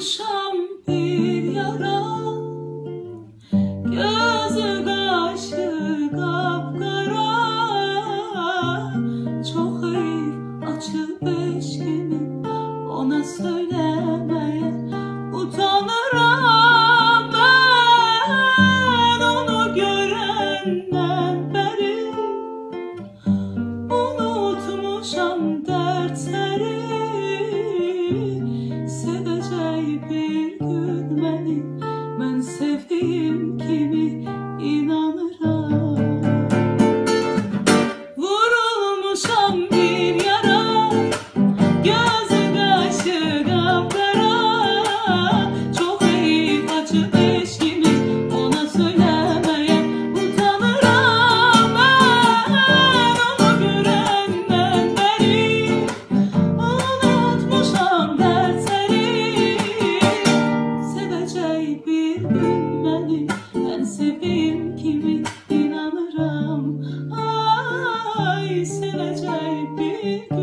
Vurulmuşam bir yara, gözü kaşı kapkara. Çok ayıp açıp eşkimi ona söylemeye utanırım ben. Onu görenden beri unutmuşam dertleri. Sevecek bir gün beni, ben sevdiğim kimi inanırım. Vurulmuşam bir yara, gözü kaşı kapkara. Çok ayıp açıp eşkimi ona söylemeye utanırım ben. Onu görenden beri unutmuşam dertleri. Sevecek bir gün beni, ben sevdiğim kimi inanırım. Ay, sevecek bir gün